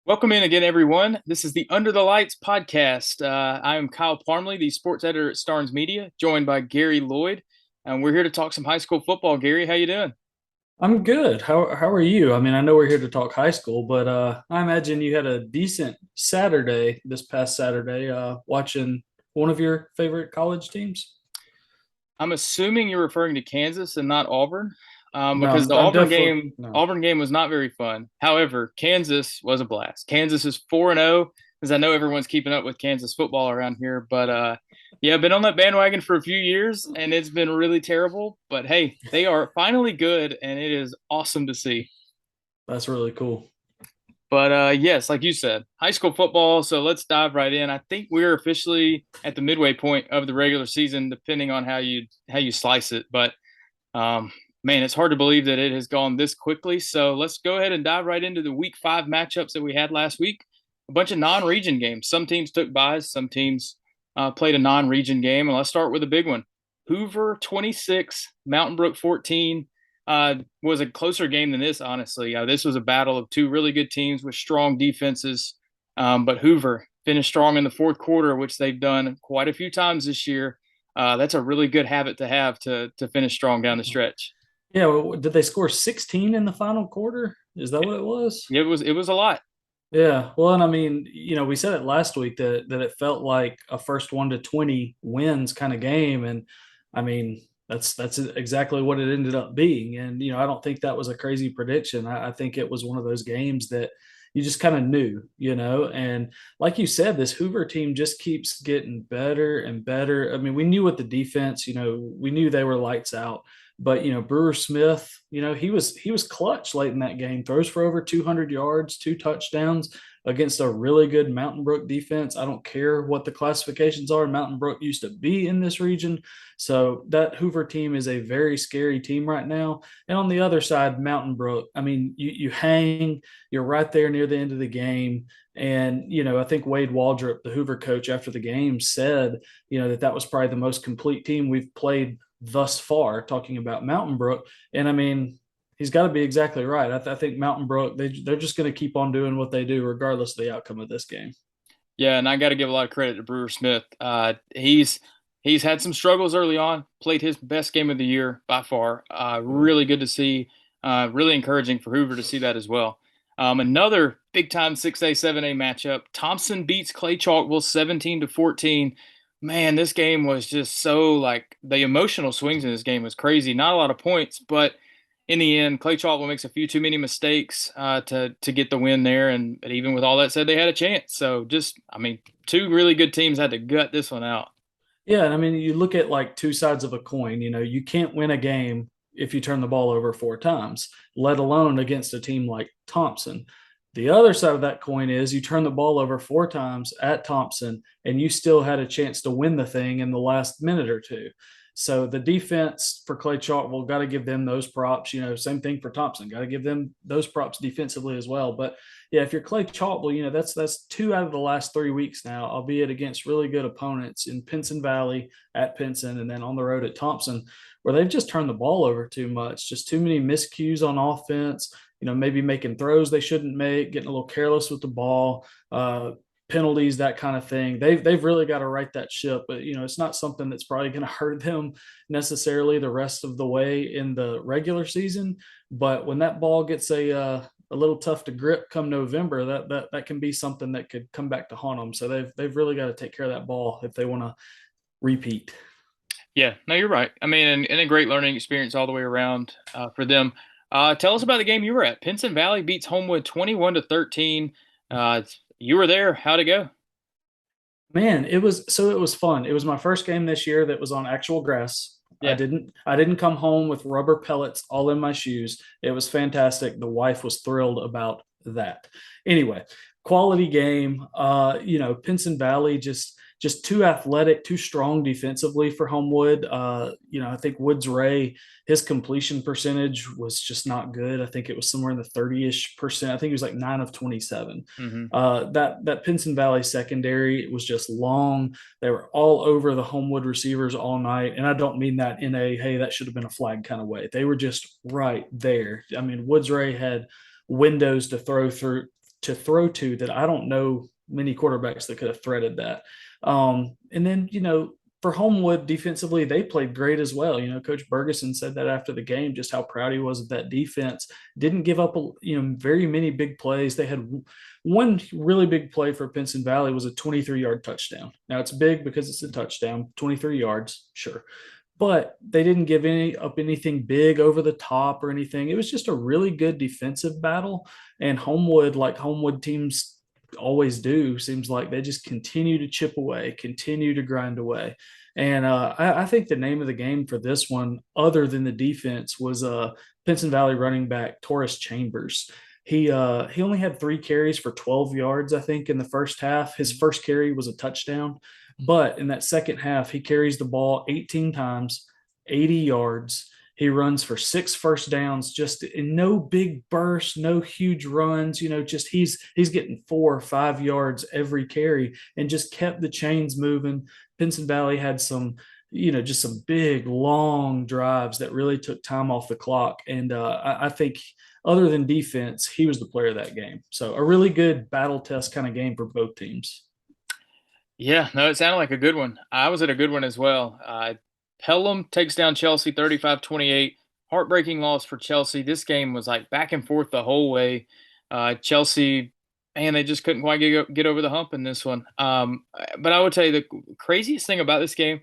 Welcome in again, everyone. This is the Under the Lights podcast. I am Kyle Parmley, the sports editor at Starnes Media, joined by Gary Lloyd, and we're here to talk some high school football. Gary, how you doing? I'm good. How are you? I mean, I know we're here to talk high school, but I imagine you had a decent Saturday this past Saturday, watching one of your favorite college teams. I'm assuming you're referring to Kansas and not Auburn, No, because the I'm Auburn definitely game no. Auburn game was not very fun. However, Kansas was a blast. Kansas is 4-0, as I know everyone's keeping up with Kansas football around here, but yeah, I've been on that bandwagon for a few years, and it's been really terrible. But hey, they are finally good, and it is awesome to see. That's really cool. But yes, like you said, high school football. So let's dive right in. I think we're officially at the midway point of the regular season, depending on how you slice it. But man, it's hard to believe that it has gone this quickly. So let's go ahead and dive right into the Week 5 matchups that we had last week. A bunch of non-region games. Some teams took byes. Some teams played a non-region game. And let's start with a big one. Hoover 26, Mountain Brook 14 was a closer game than this, honestly. This was a battle of two really good teams with strong defenses. But Hoover finished strong in the fourth quarter, which they've done quite a few times this year. That's a really good habit to have to finish strong down the stretch. Yeah, well, did they score 16 in the final quarter? Is that what it was? It was a lot. Yeah, well, and I mean, we said it last week that it felt like a first 1 to 20 wins kind of game, and I mean that's exactly what it ended up being. And I don't think that was a crazy prediction. I think it was one of those games that you just kind of knew, and like you said, this Hoover team just keeps getting better and better. I mean, we knew what the defense, we knew they were lights out. But Brewer Smith, he was clutch late in that game. Throws for over 200 yards, 2 touchdowns against a really good Mountain Brook defense. I don't care what the classifications are. Mountain Brook used to be in this region, so that Hoover team is a very scary team right now. And on the other side, Mountain Brook. I mean, you hang, you're right there near the end of the game. And, I think Wade Waldrop, the Hoover coach, after the game said, that was probably the most complete team we've played thus far, talking about Mountain Brook. And I mean, he's got to be exactly right. I think Mountain Brook, they're just going to keep on doing what they do, regardless of the outcome of this game. Yeah, and I got to give a lot of credit to Brewer Smith. He's had some struggles early on. Played his best game of the year by far. Really good to see. Really encouraging for Hoover to see that as well. Another big time 6A 7A matchup. Thompson beats Clay-Chalkville 17-14. Man, this game was just so like the emotional swings in this game was crazy. Not a lot of points, but in the end, Clay-Chalkville makes a few too many mistakes to get the win there. And even with all that said, they had a chance. So just, I mean, two really good teams had to gut this one out. Yeah, and I mean, you look at like two sides of a coin. You can't win a game if you turn the ball over 4 times, let alone against a team like Thompson. The other side of that coin is you turn the ball over 4 times at Thompson, and you still had a chance to win the thing in the last minute or two. So the defense for Clay Chalkville, got to give them those props. Same thing for Thompson, got to give them those props defensively as well. But yeah, if you're Clay Chalkville, that's 2 out of the last 3 weeks now, albeit against really good opponents in Pinson Valley at Pinson, and then on the road at Thompson, where they've just turned the ball over too much, just too many miscues on offense. Maybe making throws they shouldn't make, getting a little careless with the ball, penalties, that kind of thing. They've really got to right that ship. But it's not something that's probably going to hurt them necessarily the rest of the way in the regular season. But when that ball gets a little tough to grip come November, that can be something that could come back to haunt them. So they've really got to take care of that ball if they want to repeat. Yeah, no, you're right. I mean, and a great learning experience all the way around for them. Tell us about the game you were at. Pinson Valley beats Homewood 21-13. You were there. How'd it go? Man, it was fun. It was my first game this year that was on actual grass. I Yeah. didn't I didn't come home with rubber pellets all in my shoes. It was fantastic. The wife was thrilled about that. Anyway, quality game. Pinson Valley just too athletic, too strong defensively for Homewood. I think Woods Ray, his completion percentage was just not good. I think it was somewhere in the 30-ish%. I think it was like 9 of 27. Hmm. That Pinson Valley secondary was just long. They were all over the Homewood receivers all night, and I don't mean that in a hey that should have been a flag kind of way. They were just right there. I mean, Woods Ray had windows to throw through to throw to that I don't know many quarterbacks that could have threaded that. And then, for Homewood defensively, they played great as well. Coach Bergeson said that after the game, just how proud he was of that defense. Didn't give up, very many big plays. They had one really big play for Pinson Valley was a 23-yard touchdown. Now it's big because it's a touchdown, 23 yards, sure. But they didn't give up anything big over the top or anything. It was just a really good defensive battle. And Homewood, like Homewood teams always do, seems like they just continue to chip away, continue to grind away. And I think the name of the game for this one, other than the defense, was Pinson Valley running back Taurus Chambers. He only had 3 carries for 12 yards, I think, in the first half. His first carry was a touchdown, but in that second half, he carries the ball 18 times, 80 yards. He runs for 6 first downs, just in no big bursts, no huge runs. Just he's getting 4 or 5 yards every carry, and just kept the chains moving. Pinson Valley had some, just some big long drives that really took time off the clock. And I think, other than defense, he was the player of that game. So a really good battle test kind of game for both teams. Yeah, no, it sounded like a good one. I was at a good one as well. Pelham takes down Chelsea 35-28. Heartbreaking loss for Chelsea. This game was like back and forth the whole way. Chelsea, man, they just couldn't quite get over the hump in this one. But I would tell you the craziest thing about this game,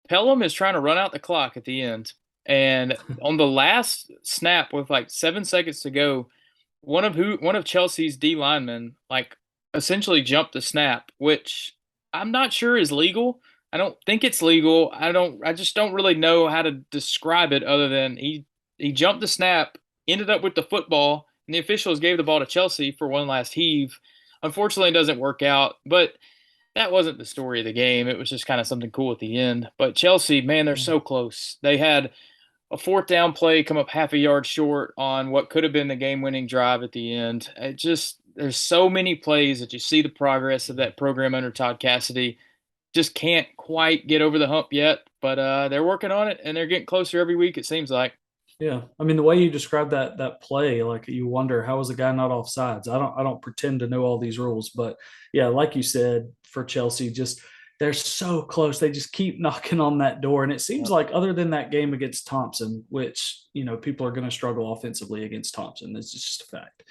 Pelham is trying to run out the clock at the end. And on the last snap with like 7 seconds to go, one of Chelsea's D linemen like essentially jumped the snap, which I'm not sure is legal. I don't think it's legal. I just don't really know how to describe it other than he jumped the snap, ended up with the football, and the officials gave the ball to Chelsea for one last heave. Unfortunately, it doesn't work out, but that wasn't the story of the game. It was just kind of something cool at the end. But Chelsea, man, they're so close. They had a 4th down play come up half a yard short on what could have been the game-winning drive at the end. There's so many plays that you see the progress of that program under Todd Cassidy. Just can't quite get over the hump yet, but they're working on it, and they're getting closer every week, it seems like. Yeah, I mean the way you described that play, like you wonder how was the guy not offsides. I don't pretend to know all these rules, but yeah, like you said, for Chelsea, just they're so close. They just keep knocking on that door, and it seems like other than that game against Thompson, which people are going to struggle offensively against Thompson. It's just a fact.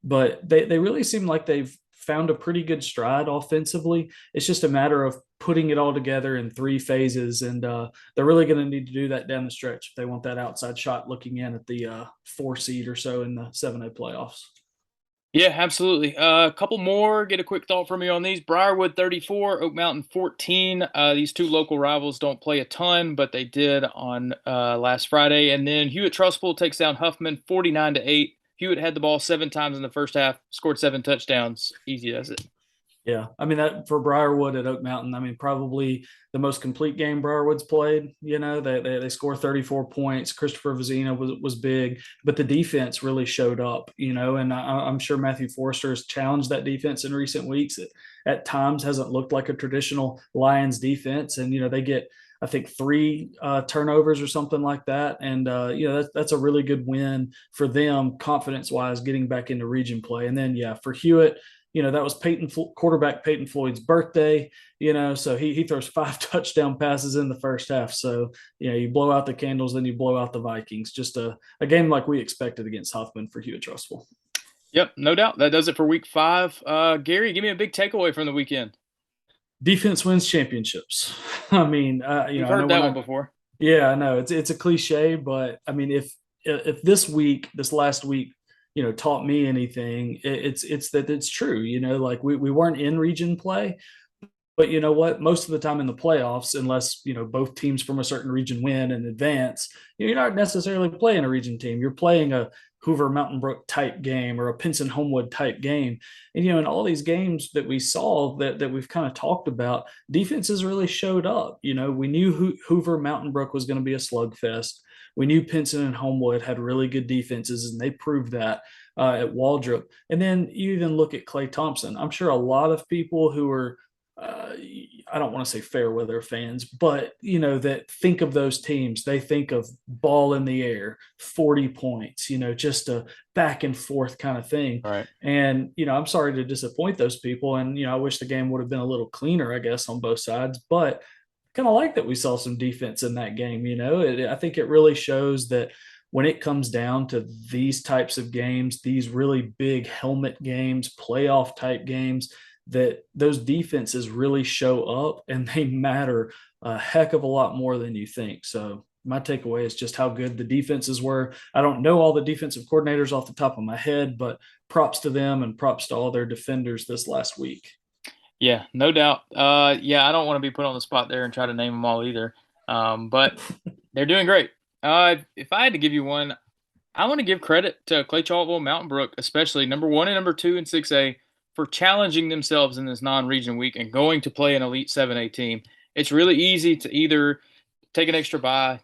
But they really seem like they've found a pretty good stride offensively. It's just a matter of putting it all together in 3 phases, and they're really going to need to do that down the stretch if they want that outside shot looking in at the 4 seed or so in the 7A playoffs. Yeah, absolutely. A couple more. Get a quick thought from you on these. Briarwood 34, Oak Mountain 14. These 2 local rivals don't play a ton, but they did on last Friday. And then Hewitt-Trussville takes down Huffman 49-8. Hewitt had the ball 7 times in the first half, scored 7 touchdowns. Easy does it. Yeah, I mean that for Briarwood at Oak Mountain. I mean probably the most complete game Briarwood's played. They score 34 points. Christopher Vizina was big, but the defense really showed up. And I'm sure Matthew Forrester has challenged that defense in recent weeks. It at times hasn't looked like a traditional Lions defense, and they get I think 3 turnovers or something like that, and that's a really good win for them confidence wise getting back into region play. And then for Hewitt. That was quarterback Peyton Floyd's birthday, so he throws 5 touchdown passes in the first half. So, you blow out the candles, then you blow out the Vikings. Just a game like we expected against Huffman for Hewitt-Trussville. Yep, no doubt. That does it for week 5. Gary, give me a big takeaway from the weekend. Defense wins championships. I mean, You've heard that one before. Yeah, I know it's a cliche, but I mean, if this last week, taught me anything, it's that it's true. Like we weren't in region play, but you know what? Most of the time in the playoffs, unless both teams from a certain region win and advance, you're not necessarily playing a region team. You're playing a Hoover Mountain Brook type game or a Pinson Homewood type game. And in all these games that we saw that we've kind of talked about, defenses really showed up. We knew Hoover Mountain Brook was going to be a slugfest. We knew Pinson and Homewood had really good defenses, and they proved that at Waldrop. And then you even look at Clay Thompson. I'm sure a lot of people who are I don't want to say fair weather fans, but that think of those teams. They think of ball in the air, 40 points, just a back and forth kind of thing. Right. And I'm sorry to disappoint those people. And I wish the game would have been a little cleaner, I guess, on both sides. But kind of like that we saw some defense in that game. I think it really shows that when it comes down to these types of games, these really big helmet games, playoff type games, that those defenses really show up and they matter a heck of a lot more than you think. So my takeaway is just how good the defenses were. I don't know all the defensive coordinators off the top of my head, but props to them and props to all their defenders this last week. Yeah, no doubt. Yeah, I don't want to be put on the spot there and try to name them all either. But they're doing great. If I had to give you one, I want to give credit to Clay-Chalkville, Mountain Brook, especially number 1 and number 2 in 6A, for challenging themselves in this non-region week and going to play an Elite 7A team. It's really easy to either take an extra bye,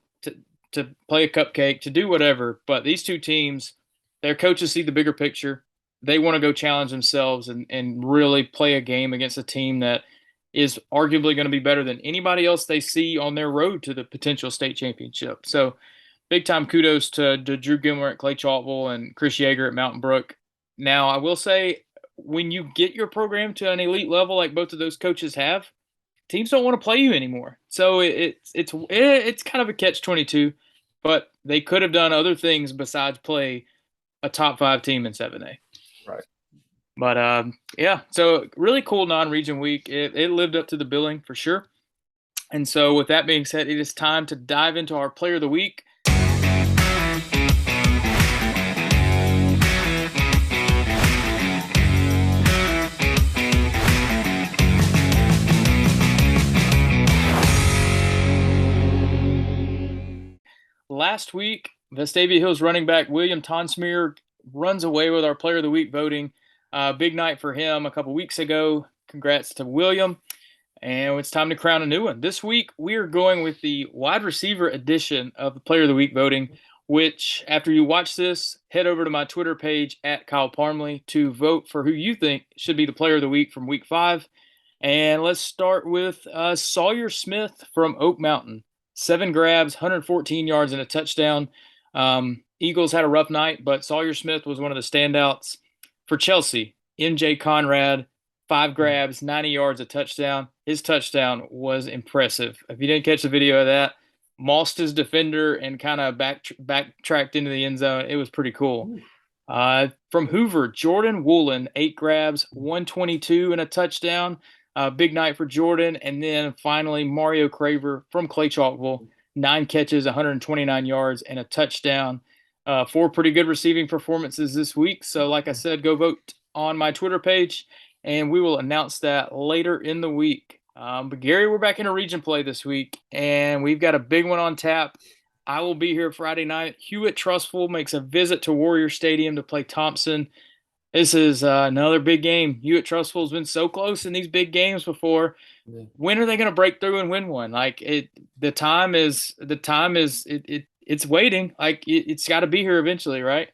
to play a cupcake, to do whatever. But these two teams, their coaches see the bigger picture. They want to go challenge themselves and really play a game against a team that is arguably going to be better than anybody else they see on their road to the potential state championship. So big time kudos to Drew Gilmer at Clay-Chalkville and Chris Yeager at Mountain Brook. Now, I will say, when you get your program to an elite level like both of those coaches have, teams don't want to play you anymore. So it's kind of a catch-22, but they could have done other things besides play a top 5 team in 7A. Right. But yeah, so really cool non-region week. It lived up to the billing for sure. And so with that being said, it is time to dive into our player of the week. Last week, Vestavia Hills running back William Tonsmere runs away with our player of the week voting. Big night for him a couple weeks ago. Congrats to William. And it's time to crown a new one. This week, we are going with the wide receiver edition of the player of the week voting, which after you watch this, head over to my Twitter page at Kyle Parmley to vote for who you think should be the player of the week from week 5. And let's start with Sawyer Smith from Oak Mountain. 7 grabs, 114 yards, and a touchdown. Eagles had a rough night, but Sawyer Smith was one of the standouts. For Chelsea, MJ Conrad, 5 grabs, 90 yards, a touchdown. His touchdown was impressive. If you didn't catch the video of that, mossed his defender and kind of backtracked into the end zone. It was pretty cool. From Hoover, Jordan Woolen, 8 grabs, 122 and a touchdown. Big night for Jordan. And then finally, Mario Craver from Clay-Chalkville, 9 catches, 129 yards, and a touchdown. 4 pretty good receiving performances this week. So like I said, go vote on my Twitter page, and we will announce that later in the week. But Gary, we're back in a region play this week, and we've got a big one on tap. I will be here Friday night. Hewitt-Trussville makes a visit to Warrior Stadium to play Thompson. This is another big game. Hewitt-Trussville's been so close in these big games before. Yeah. When are they going to break through and win one? Like it's waiting. Like it's got to be here eventually, right?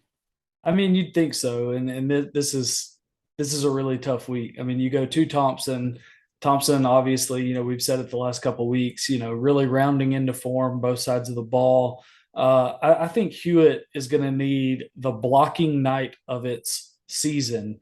I mean, you'd think so. And this is a really tough week. I mean, you go to Thompson. Thompson, obviously, we've said it the last couple of weeks, really rounding into form, both sides of the ball. I think Hewitt is going to need the blocking night of its season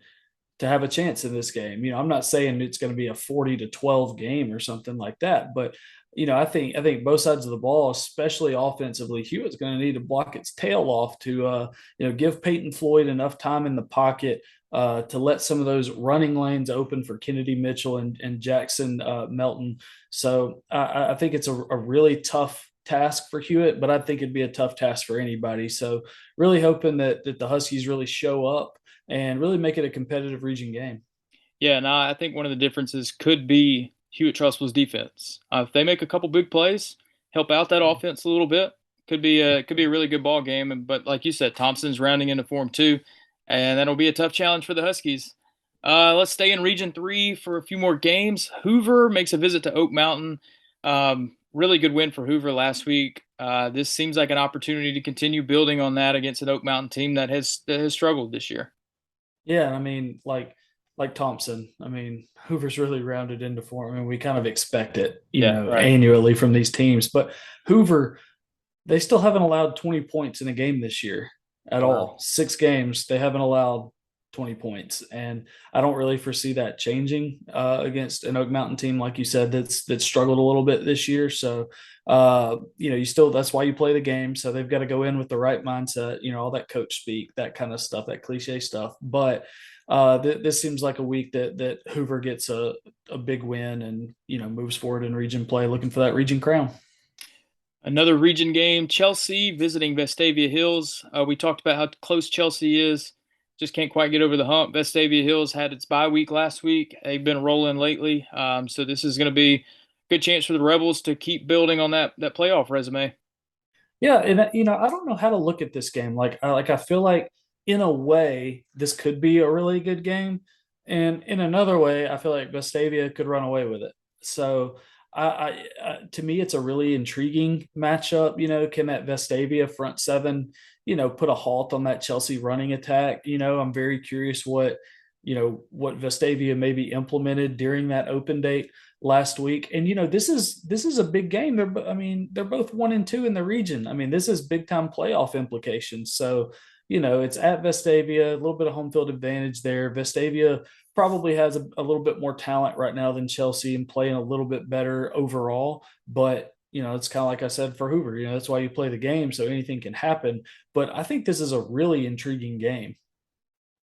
to have a chance in this game. I'm not saying it's going to be a 40-12 game or something like that, but I think both sides of the ball, especially offensively, Hewitt's going to need to block its tail off to give Peyton Floyd enough time in the pocket to let some of those running lanes open for Kennedy Mitchell and Jackson Melton. So I think it's a really tough task for Hewitt, but I think it'd be a tough task for anybody. So really hoping that the Huskies really show up and really make it a competitive region game. Yeah, and I think one of the differences could be Hewitt-Trussville's defense. If they make a couple big plays, help out that offense a little bit, could be a really good ball game. But like you said, Thompson's rounding into form too, and that'll be a tough challenge for the Huskies. Let's stay in Region 3 for a few more games. Hoover makes a visit to Oak Mountain. Really good win for Hoover last week. This seems like an opportunity to continue building on that against an Oak Mountain team that has struggled this year. Yeah, I mean, like like Thompson. I mean, Hoover's really rounded into form, and we kind of expect it, Yeah, right. annually from these teams. But Hoover, they still haven't allowed 20 points in a game this year at Wow. all. 6 games, they haven't allowed 20 points. And I don't really foresee that changing against an Oak Mountain team, like you said, that's struggled a little bit this year. So, you still, that's why you play the game. So they've got to go in with the right mindset, all that coach speak, that kind of stuff, that cliche stuff. But this seems like a week that Hoover gets a big win and, moves forward in region play, looking for that region crown. Another region game, Chelsea visiting Vestavia Hills. We talked about how close Chelsea is. Just can't quite get over the hump. Vestavia Hills had its bye week last week. They've been rolling lately. So this is going to be a good chance for the Rebels to keep building on that playoff resume. Yeah, and I don't know how to look at this game. I feel like in a way this could be a really good game, and in another way I feel like Vestavia could run away with it. So to me it's a really intriguing matchup. Can that Vestavia front seven, put a halt on that Chelsea running attack? I'm very curious what Vestavia maybe implemented during that open date last week. And this is a big game. They're both 1-2 in the region. I mean, this is big time playoff implications. So, it's at Vestavia, a little bit of home field advantage there. Vestavia probably has a little bit more talent right now than Chelsea and playing a little bit better overall. But it's kind of like I said for Hoover, that's why you play the game. So anything can happen. But I think this is a really intriguing game.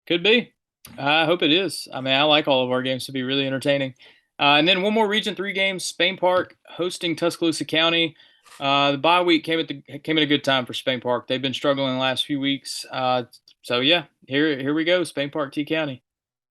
Could be. I hope it is. I mean, I like all of our games to be really entertaining. And then one more Region 3 game, Spain Park hosting Tuscaloosa County. The bye week came at a good time for Spain Park. They've been struggling the last few weeks. So yeah, here we go, Spain Park T County.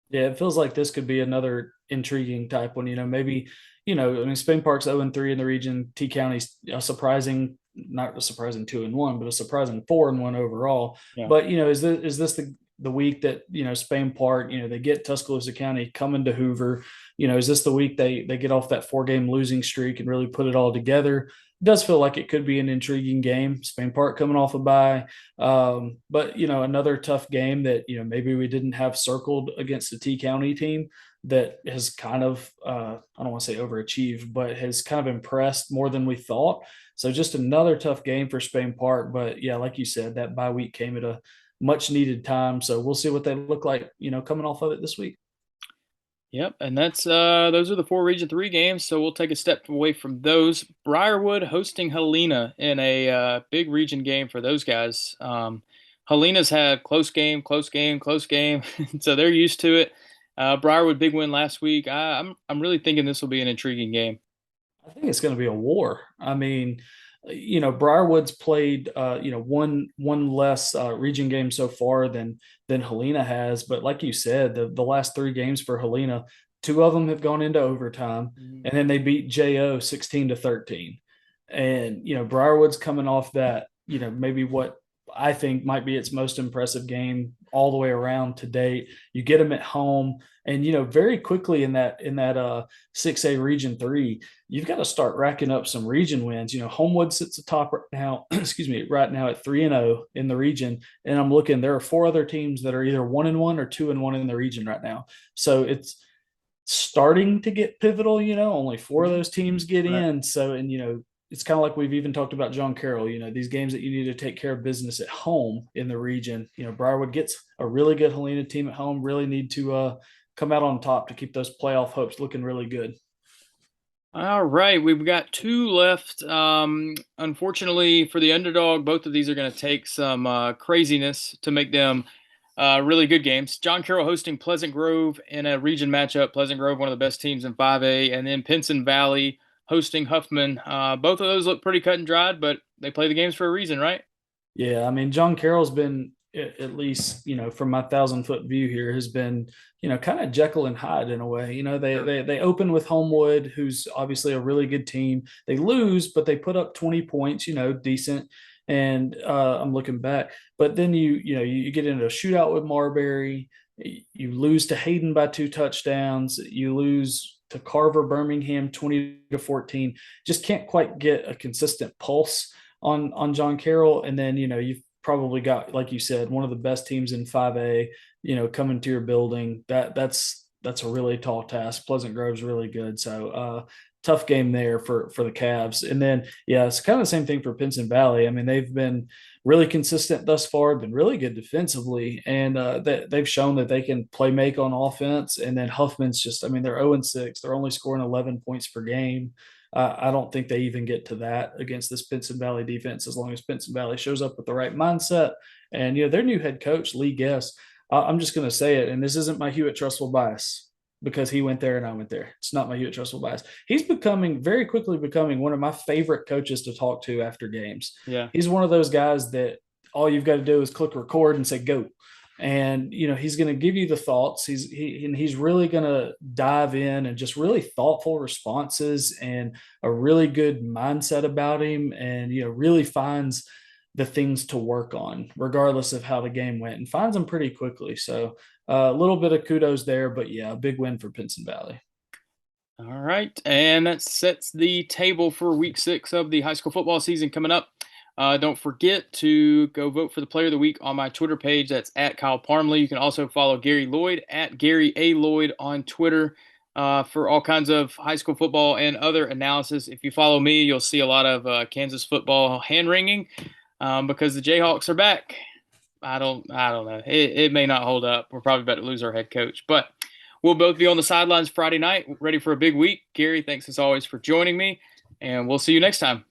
Yeah, it feels like this could be another intriguing type one. Maybe, I mean, Spain Park's 0-3 in the region. T County's a surprising, not a surprising 2-1, but a surprising 4-1 overall. Yeah. But, is this the week that, Spain Park, they get Tuscaloosa County coming to Hoover? Is this the week they get off that 4-game losing streak and really put it all together? It does feel like it could be an intriguing game. Spain Park coming off a bye. But another tough game that maybe we didn't have circled against the T County team that has kind of I don't want to say overachieved, but has kind of impressed more than we thought. So just another tough game for Spain Park. But yeah, like you said, that bye week came at a much needed time. So we'll see what they look like, coming off of it this week. Yep, and that's those are the four Region 3 games. So we'll take a step away from those. Briarwood hosting Helena in a big region game for those guys. Helena's had close game, close game, close game, so they're used to it. Briarwood big win last week. I'm really thinking this will be an intriguing game. I think it's going to be a war. I mean, Briarwood's played, one less region game so far than Helena has. But like you said, the last 3 games for Helena, 2 of them have gone into overtime, Mhm. and then they beat Jo 16-13. And Briarwood's coming off that, maybe what I think might be its most impressive game all the way around to date. You get them at home, and very quickly in that 6A Region 3, you've got to start racking up some region wins. Homewood sits atop right now, excuse me, right now at 3-0 in the region. And I'm looking, there are 4 other teams that are either 1-1 or 2-1 in the region right now. So it's starting to get pivotal, only 4 of those teams get Right. in. So, and, it's kind of like we've even talked about John Carroll, these games that you need to take care of business at home in the region. Briarwood gets a really good Helena team at home, really need to come out on top to keep those playoff hopes looking really good. All right, we've got 2 left. Unfortunately for the underdog, both of these are going to take some craziness to make them really good games. John Carroll hosting Pleasant Grove in a region matchup. Pleasant Grove, one of the best teams in 5A, and then Pinson Valley hosting Huffman. Both of those look pretty cut and dried, but they play the games for a reason, right? Yeah, I mean, John Carroll's been, at least, from my 1,000-foot view here, has been, kind of Jekyll and Hyde in a way. They open with Homewood, who's obviously a really good team. They lose, but they put up 20 points, decent. And I'm looking back, but then you get into a shootout with Marbury. You lose to Hayden by 2 touchdowns. You lose to Carver Birmingham 20-14. Just can't quite get a consistent pulse on John Carroll. And then you've probably got, like you said, one of the best teams in 5A, coming to your building. That's that's a really tall task. Pleasant Grove's really good. So tough game there for the Cavs. And then yeah, it's kind of the same thing for Pinson Valley. I mean, they've been really consistent thus far, been really good defensively, and they've shown that they can play make on offense. And then Huffman's just, I mean, they're 0-6. They're only scoring 11 points per game. I don't think they even get to that against this Pinson Valley defense as long as Pinson Valley shows up with the right mindset. And, their new head coach, Lee Guest, I'm just going to say it, and this isn't my Hewitt-Trussville bias because he went there and I went there. It's not my Hewitt-Trussville bias. He's very quickly becoming one of my favorite coaches to talk to after games. Yeah. He's one of those guys that all you've got to do is click record and say, go. And, he's going to give you the thoughts. He's really going to dive in and just really thoughtful responses and a really good mindset about him. And, really finds the things to work on, regardless of how the game went, and finds them pretty quickly. So a little bit of kudos there, but yeah, a big win for Pinson Valley. All right. And that sets the table for week 6 of the high school football season coming up. Don't forget to go vote for the player of the week on my Twitter page. That's at Kyle Parmley. You can also follow Gary Lloyd at Gary A. Lloyd on Twitter for all kinds of high school football and other analysis. If you follow me, you'll see a lot of Kansas football hand wringing because the Jayhawks are back. I don't know. It may not hold up. We're probably about to lose our head coach, but we'll both be on the sidelines Friday night, ready for a big week. Gary, thanks as always for joining me, and we'll see you next time.